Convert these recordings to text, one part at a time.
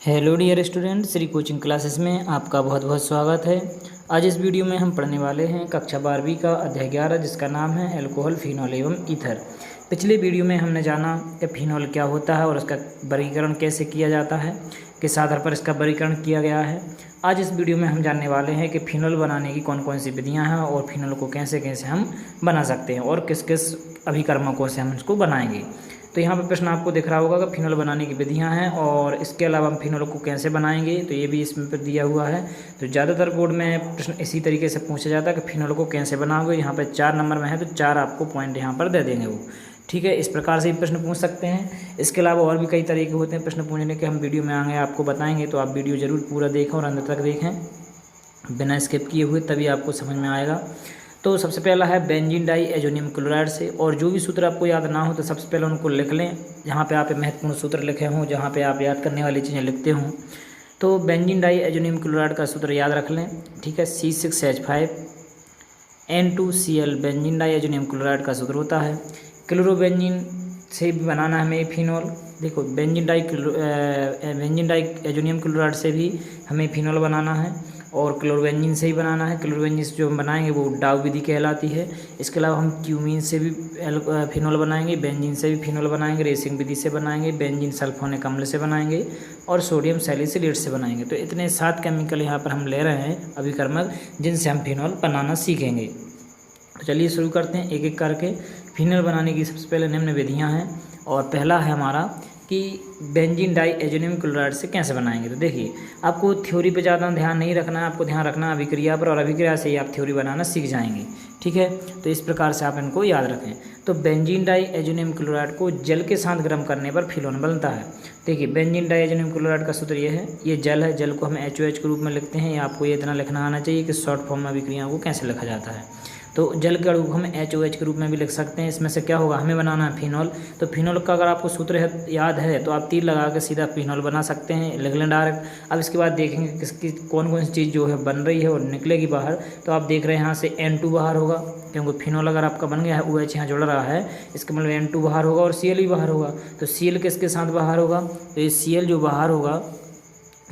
Hello dear student, Shri coaching classes में आपका बहुत बहुत स्वागत है। आज इस वीडियो में हम पढ़ने वाले हैं कक्षा 12वीं का अध्याय 11, जिसका नाम है अल्कोहल, फिनॉल एवं ईथर। पिछले वीडियो में हमने जाना कि फिनॉल क्या होता है और उसका वर्गीकरण कैसे किया जाता है, किस आधार पर इसका वर्गीकरण किया गया है। आज इस वीडियो में हम जानने वाले हैं कि फिनॉल बनाने की कौन कौन सी विधियाँ हैं और फिनॉल को कैसे कैसे हम बना सकते हैं और किस किस अभिकर्मकों से हम इसको बनाएंगे। तो यहाँ पर प्रश्न आपको दिख रहा होगा कि फिनॉल बनाने की विधियाँ हैं और इसके अलावा हम फिनॉल को कैसे बनाएंगे, तो ये भी इसमें पर दिया हुआ है। तो ज़्यादातर बोर्ड में प्रश्न इसी तरीके से पूछा जाता है कि फिनॉल को कैसे बनाओगे। यहाँ पर 4 नंबर में है तो 4 आपको पॉइंट यहाँ पर दे देंगे वो, ठीक है। इस प्रकार से भी प्रश्न पूछ सकते हैं। इसके अलावा और भी कई तरीके होते हैं प्रश्न पूछने के, हम वीडियो में आगे आपको बताएंगे। तो आप वीडियो ज़रूर पूरा देखें और अंत तक देखें बिना स्किप किए हुए, तभी आपको समझ में आएगा। तो सबसे पहला है बेंजीन डाई एजोनियम क्लोराइड से, और जो भी सूत्र आपको याद ना हो तो सबसे पहले उनको लिख लें। जहाँ पे आप महत्वपूर्ण सूत्र लिखे हों, जहाँ पे आप याद करने वाली चीज़ें लिखते हों, तो बेंजीन डाई एजोनियम क्लोराइड का सूत्र याद रख लें, ठीक है। C6H5N2Cl benzene die azonium chloride का सूत्र होता है। क्लोरोबेंजीन से भी बनाना है हमें फिनॉल। देखो बेंजीन डाई एजोनियम क्लोराइड से भी हमें फिनॉल बनाना है और क्लोरोबेंजीन से ही बनाना है। क्लोरोबेंजीन से जो हम बनाएंगे वो डाउ विधि कहलाती है। इसके अलावा हम क्यूमीन से भी फिनॉल बनाएंगे, बेंजीन से भी फिनॉल बनाएंगे, रेसिंग विधि से बनाएंगे, बेंजीन सल्फोनिक अम्ल से बनाएंगे और सोडियम सैलिसिलेट से बनाएंगे। तो इतने 7 केमिकल यहाँ पर हम ले रहे हैं अभिकर्मक, जिनसे हम फिनॉल बनाना सीखेंगे। तो चलिए शुरू करते हैं एक एक करके। फिनॉल बनाने की सबसे पहले निम्न विधियाँ हैं और पहला है हमारा कि बेंजीन डाई एजोनियम क्लोराइड से कैसे बनाएंगे। तो देखिए, आपको थ्योरी पे ज़्यादा ध्यान नहीं रखना है, आपको ध्यान रखना है अभिक्रिया पर, और अभिक्रिया से ही आप थ्योरी बनाना सीख जाएंगे, ठीक है। तो इस प्रकार से आप इनको याद रखें। तो बेंजीन डाई एजोनियम क्लोराइड को जल के साथ गर्म करने पर फिनॉल बनता है। देखिए बेंजीन डाई एजोनियम क्लोराइड का सूत्र ये है, ये जल है, जल को हम HOH के रूप में लिखते हैं। आपको ये इतना लिखना आना चाहिए कि शॉर्ट फॉर्म में अभिक्रियाओं को कैसे लिखा जाता है। तो जल के अणु को हम HOH के रूप में भी लिख सकते हैं। इसमें से क्या होगा, हमें बनाना है फिनॉल। तो फिनॉल का अगर आपको सूत्र याद है तो आप तीर लगा के सीधा फिनॉल बना सकते हैं, लिख लें डायरेक्ट। अब इसके बाद देखेंगे किसकी कौन कौन सी चीज़ जो है बन रही है और निकलेगी बाहर। तो आप देख रहे हैं यहाँ से N2 बाहर होगा, क्योंकि फिनॉल अगर आपका बन गया है, OH यहाँ जुड़ रहा है, इसका मतलब N2 बाहर होगा और Cl भी बाहर होगा। तो Cl किसके साथ बाहर होगा, तो ये Cl जो बाहर होगा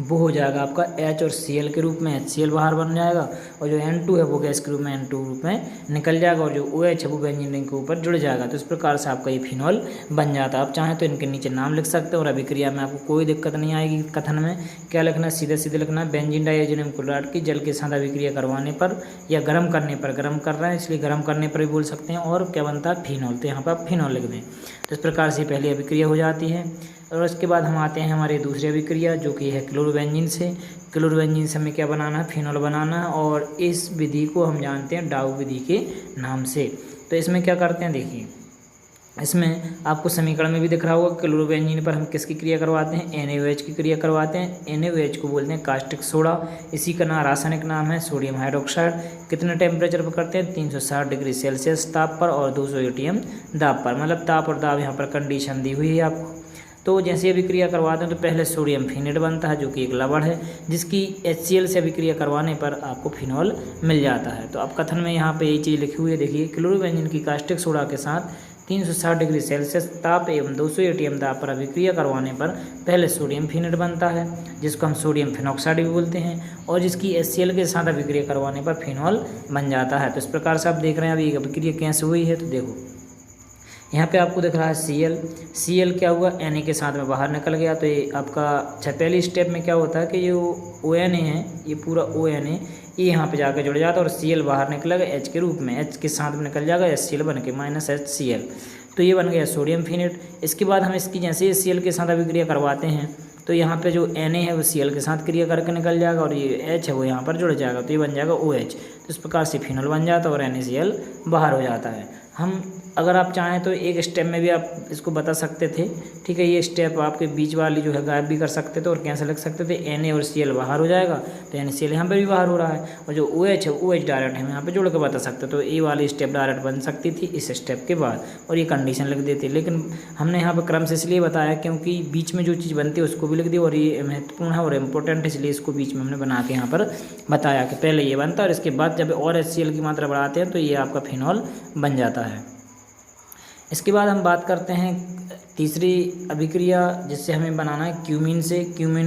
वो हो जाएगा आपका H और Cl के रूप में, HCl बाहर बन जाएगा, और जो N2 है वो गैस के रूप में N2 रूप में निकल जाएगा, और जो OH है वो बेंजीन रिंग के ऊपर जुड़ जाएगा। तो इस प्रकार से आपका ये फिनॉल बन जाता है। आप चाहें तो इनके नीचे नाम लिख सकते हैं और अभिक्रिया में आपको कोई दिक्कत नहीं आएगी। कथन में क्या लिखना है, सीधे सीधे लिखना है बेंजीन डाई एजोनियम क्लोराइड की जल के साथ अभिक्रिया करवाने पर या गर्म करने पर, गर्म कर रहे हैं इसलिए गर्म करने पर भी बोल सकते हैं, और क्या बनता है फिनॉल। तो यहाँ पर आप फिनॉल लिख दें। तो इस प्रकार से पहली अभिक्रिया हो जाती है। और उसके बाद हम आते हैं हमारी दूसरी अभिक्रिया, जो कि है क्लोरोबेंजीन से। क्लोरोबेंजीन से हमें क्या बनाना है, फिनॉल बनाना है, और इस विधि को हम जानते हैं डाउ विधि के नाम से। तो इसमें क्या करते हैं, देखिए इसमें आपको समीकरण में भी दिख रहा होगा, क्लोरोबेंजीन पर हम किसकी क्रिया करवाते हैं, NaOH की क्रिया करवाते हैं। NaOH को बोलते हैं कास्टिक सोडा, इसी का रासायनिक नाम है सोडियम हाइड्रोक्साइड। कितने टेम्परेचर पर करते हैं, 360 डिग्री सेल्सियस ताप पर और 200 ATM दाब पर, मतलब ताप और दाब यहाँ पर कंडीशन दी हुई है आपको। तो जैसे अभिक्रिया करवाते हैं तो पहले सोडियम फिनेट बनता है, जो कि एक लवण है, जिसकी HCl से अभिक्रिया करवाने पर आपको फिनॉल मिल जाता है। तो अब कथन में यहाँ पे यही चीज़ लिखी हुई है, देखिए क्लोरोबेंजीन की कास्टिक सोडा के साथ 360 डिग्री सेल्सियस ताप एवं 200 ATM दाब पर अभिक्रिया करवाने पर पहले सोडियम फिनेट बनता है, जिसको हम सोडियम फिनॉक्साइड भी बोलते हैं, और जिसकी HCl के साथ अभिक्रिया करवाने पर फिनॉल बन जाता है। तो इस प्रकार से आप देख रहे हैं अभी अभिक्रिया कैसे हुई है। तो देखो यहाँ पे आपको दिख रहा है Cl क्या हुआ, Na के साथ में बाहर निकल गया। तो ये आपका पहली स्टेप में क्या होता है कि ये ONA है, ये पूरा ONA ये यहाँ पे जाकर जुड़ जाता है और Cl बाहर निकलेगा H के रूप में, H के साथ में निकल जाएगा HCl बन के -HCl। तो ये बन गया सोडियम फिनेट। इसके बाद हम इसकी जैसे Cl के साथ अभिक्रिया करवाते हैं तो यहाँ पे जो Na है वो Cl के साथ क्रिया करके निकल जाएगा, और ये H है वो यहाँ पर जुड़ जाएगा, तो ये बन जाएगा OH। तो इस प्रकार से फिनॉल बन जाता है और NaCl बाहर हो जाता है। हम अगर आप चाहें तो एक स्टेप में भी आप इसको बता सकते थे, ठीक है। ये स्टेप आपके बीच वाली जो है गायब भी कर सकते थे और कैसे लिख सकते थे, Na और Cl बाहर हो जाएगा तो NaCl यहाँ पर भी बाहर हो रहा है, और जो OH है OH डायरेक्ट हम यहाँ पे जोड़ के बता सकते। तो ये वाली स्टेप डायरेक्ट बन सकती थी इस स्टेप के बाद, और ये कंडीशन लिख देती। लेकिन हमने यहाँ पर क्रम से इसलिए बताया क्योंकि बीच में जो चीज़ बनती है उसको भी लिख दी, और ये महत्वपूर्ण है और इम्पोर्टेंट है, इसलिए इसको बीच में हमने बना के यहाँ पर बताया कि पहले ये बनता है और इसके बाद जब और HCl की मात्रा बढ़ाते हैं तो ये आपका फिनॉल बन जाता है। इसके बाद हम बात करते हैं तीसरी अभिक्रिया जिससे हमें बनाना है क्यूमीन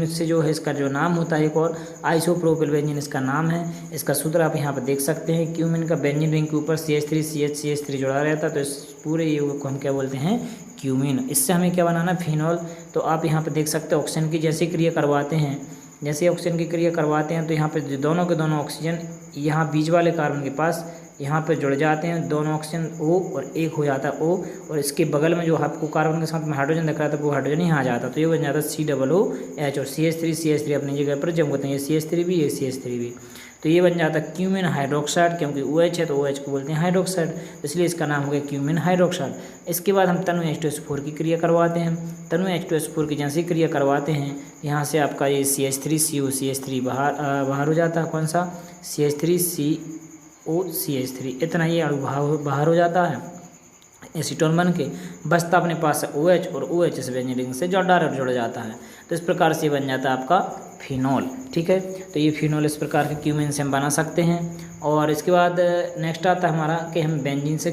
से जो है इसका जो नाम होता है एक और आइसोप्रोपिल बेंजीन इसका नाम है। इसका सूत्र आप यहाँ पर देख सकते हैं। क्यूमीन का बेंजीन रिंग के ऊपर CH3 जुड़ा रहता है, तो इस पूरे युग को हम क्या बोलते हैं, क्यूमीन। इससे हमें क्या बनाना है, फिनॉल। तो आप यहाँ पर देख सकते हैं ऑक्सीजन की जैसे क्रिया करवाते हैं, जैसे ऑक्सीजन की क्रिया करवाते हैं तो यहाँ पे दोनों के दोनों ऑक्सीजन यहाँ बीच वाले कार्बन के पास यहाँ पे जुड़ जाते हैं, दोनों ऑक्सीजन O और एक हो जाता है O, और इसके बगल में जो आपको कार्बन के साथ में हाइड्रोजन दिख रहा था वो हाइड्रोजन यहाँ आ जाता है, तो ये बन जाता है COOH और CH3 अपनी जगह पर जम होते हैं, ये CH3 भी, ये CH3 भी, तो ये बन जाता है क्यूमीन हाइड्रोक्साइड। क्योंकि OH है तो OH को बोलते हैं हाइड्रोक्साइड, इसलिए इसका नाम हो गया क्यूमीन हाइड्रोक्साइड। इसके बाद हम तनु H2SO4 की क्रिया करवाते हैं। तनु H2SO4 की जैसी क्रिया करवाते हैं, यहाँ से आपका ये CH3CO बाहर हो जाता है, कौन सा, CH3COCH3, इतना ये अणु बाहर हो जाता है एसीटोन बन के, बचता अपने पास OH और OH इस बेंजीन रिंग से डायरेक्ट जुड़ जाता है। तो इस प्रकार से बन जाता है आपका फिनॉल। ठीक है, तो ये फिनॉल इस प्रकार के क्यूमीन से हम बना सकते हैं। और इसके बाद नेक्स्ट आता है हमारा कि हम बेंजीन से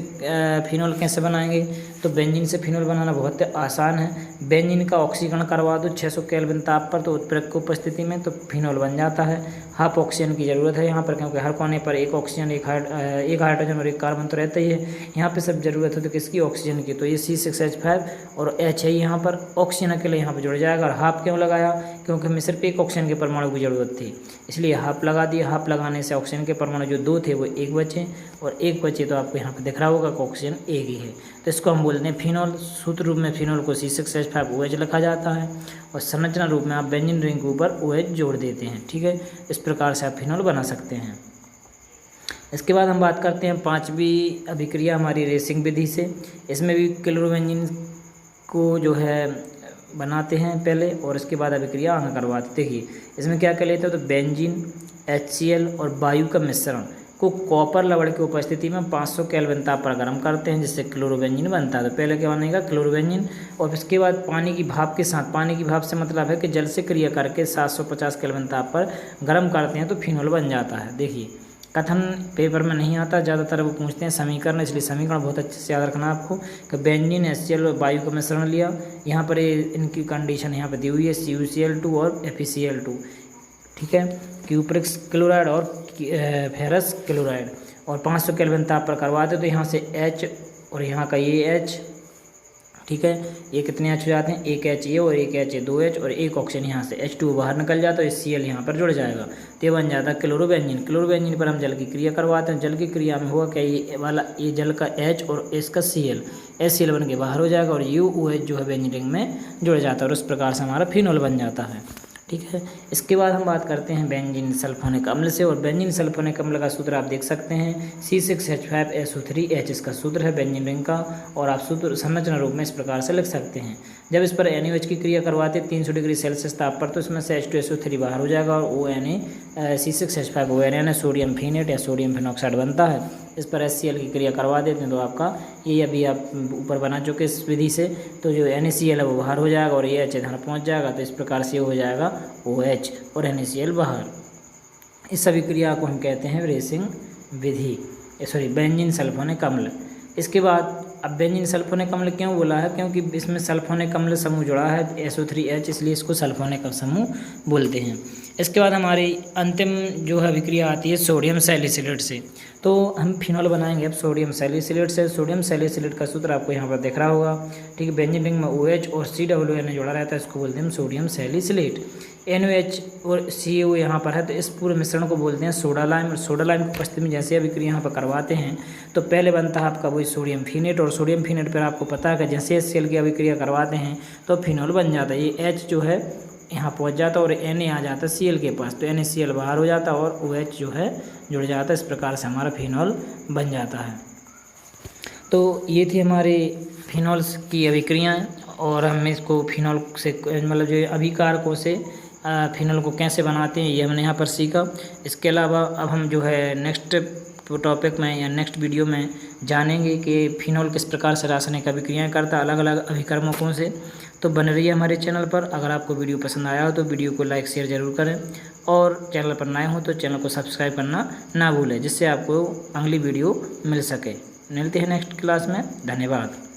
फिनॉल कैसे बनाएंगे। तो बेंजीन से फिनॉल बनाना बहुत आसान है। बेंजीन का ऑक्सीकरण करवा दो 600 केल्विन ताप पर, तो उत्प्रेरक की उपस्थिति में तो फिनॉल बन जाता है। हाफ ऑक्सीजन की ज़रूरत है यहाँ पर, क्योंकि हर कोने पर एक ऑक्सीजन, एक हाइड्रोजन और एक कार्बन तो रहता ही है। यहाँ पे सब जरूरत है तो किसकी, ऑक्सीजन की, तो ये C6H5 और H है यहाँ पर, ऑक्सीजन अकेले यहाँ पर जुड़ जाएगा। और हाफ क्यों लगाया, क्योंकि हमें सिर्फ एक ऑक्सीजन के परमाणु की ज़रूरत थी, इसलिए हाफ लगा दिया। हाफ लगाने से ऑक्सीजन के परमाणु जो 2 थे वो 1 बचे, और 1 बचे तो आपको यहाँ पर दिख रहा होगा कि ऑक्सीजन एक ही है, तो इसको हम बोलते हैं फिनॉल। सूत्र रूप में फिनॉल को C6H5OH लिखा जाता है, और संरचना रूप में आप बेंजीन रिंग के ऊपर OH जोड़ देते हैं। ठीक है, इस प्रकार से आप फिनॉल बना सकते हैं। इसके बाद हम बात करते हैं 5वीं अभिक्रिया हमारी रेसिंग विधि से। इसमें भी क्लोरोबेंजीन को जो है बनाते हैं पहले, और इसके बाद अभिक्रिया आगे करवाते। देखिए इसमें क्या कर लेते हैं, तो बेंजीन, HCl और वायु का मिश्रण को कॉपर लवण की उपस्थिति में 500 केल्विन ताप पर गर्म करते हैं, जिससे क्लोरोबेंजीन बनता है। तो पहले क्या बनेगा, क्लोरोबेंजीन, और इसके बाद पानी की भाप के साथ, पानी की भाप से मतलब है कि जल से क्रिया करके 750 केल्विन ताप पर गर्म करते हैं तो फिनॉल बन जाता है। देखिए कथन पेपर में नहीं आता, ज़्यादातर वो पूछते हैं समीकरण, इसलिए समीकरण बहुत अच्छे से याद रखना आपको कि बेंजीन, HCl और वायु का मिश्रण लिया। यहाँ पर इनकी कंडीशन यहाँ पर दी हुई है CuCl2 और FeCl2। ठीक है, क्यूप्रिक्स क्लोराइड और फेरस क्लोराइड, और 500 केल्विन ताप पर करवाते तो यहाँ से H और यहाँ का ये H, ठीक है, ये कितने H हो जाते हैं, एक H ये और एक H ये, 2 H और एक ऑक्सीजन यहाँ से H2 बाहर निकल जाता है, Cl यहाँ पर जुड़ जाएगा, तो ये बन जाता है क्लोरोबेंजीन। क्लोरोबेंजीन पर हम जल की क्रिया करवाते हैं। जल की क्रिया में हुआ क्या, ये वाला ये जल का H और इसका Cl, HCl बन के बाहर हो जाएगा, और UOH जो है बेंजीन रिंग में जुड़ जाता है, और उस प्रकार से हमारा फिनॉल बन जाता है। ठीक है, इसके बाद हम बात करते हैं बेंजीन सल्फोनिक अम्ल से, और बेंजीन सल्फोनिक अम्ल का सूत्र आप देख सकते हैं C6H5SO3H इसका सूत्र है बेंजीन रिंग का, और आप सूत्र संरचना रूप में इस प्रकार से लिख सकते हैं। जब इस पर NaOH की क्रिया करवाते 300 डिग्री सेल्सियस ताप पर, तो इसमें से H2SO3 बाहर हो जाएगा, और C6H5ONA सोडियम फिनेट या सोडियम फिनॉक्साइड बनता है। इस पर HCl की क्रिया करवा देते हैं तो आपका ये अभी आप ऊपर बना चुके इस विधि से, तो जो NaCl है वो बाहर हो जाएगा, और ये H इधर पहुँच जाएगा, तो इस प्रकार से हो जाएगा OH और NaCl बाहर। इस सभी क्रिया को हम कहते हैं रेसिंग विधि, बेंजीन सल्फोनिक अम्ल। इसके बाद अब बेंजीन सल्फोनिक अम्ल क्यों बोला है, क्योंकि इसमें सल्फोनिक अम्ल समूह जुड़ा है SO3H, इसलिए इसको सल्फोनिक समूह बोलते हैं। इसके बाद हमारी अंतिम जो है अभिक्रिया आती है सोडियम सैलिसिलेट से। तो हम फिनॉल बनाएंगे अब सोडियम सैलिसिलेट से। सोडियम सैलिसिलेट का सूत्र आपको यहाँ पर दिख रहा होगा। ठीक है, बेंजीन रिंग में OH और COOH जुड़ा रहता है, इसको बोलते हैं सोडियम सैलिसिलेट। NaOH और CO यहाँ पर है, तो इस पूरे मिश्रण को बोलते हैं सोडा लाइम। और सोडा लाइम की उपस्थिति में जैसे अभिक्रिया यहाँ पर करवाते हैं तो पहले बनता है आपका वही सोडियम फिनेट, और सोडियम फिनेट पर आपको पता है कि जैसे HCl की अभिक्रिया करवाते हैं तो फिनॉल बन जाता है। ये H जो है यहाँ पहुँच जाता है और Na आ जाता है Cl के पास, तो NaCl बाहर हो जाता है और OH जो है जुड़ जाता है। इस प्रकार से हमारा फिनॉल बन जाता है। तो ये थी हमारे फिनॉल्स की अभिक्रियाएँ, और हम इसको फिनॉल से मतलब जो अभिकारकों से फिनॉल को कैसे बनाते हैं ये हमने यहाँ पर सीखा। इसके अलावा अब हम जो है नेक्स्ट टॉपिक में या नेक्स्ट वीडियो में जानेंगे कि फिनॉल किस प्रकार से रासायनिक अभिक्रियाएँ करता है अलग अलग अभिकर्मकों से। तो बन रही है हमारे चैनल पर। अगर आपको वीडियो पसंद आया हो तो वीडियो को लाइक शेयर ज़रूर करें, और चैनल पर नए हो तो चैनल को सब्सक्राइब करना ना भूलें, जिससे आपको अगली वीडियो मिल सके। मिलते हैं नेक्स्ट क्लास में। धन्यवाद।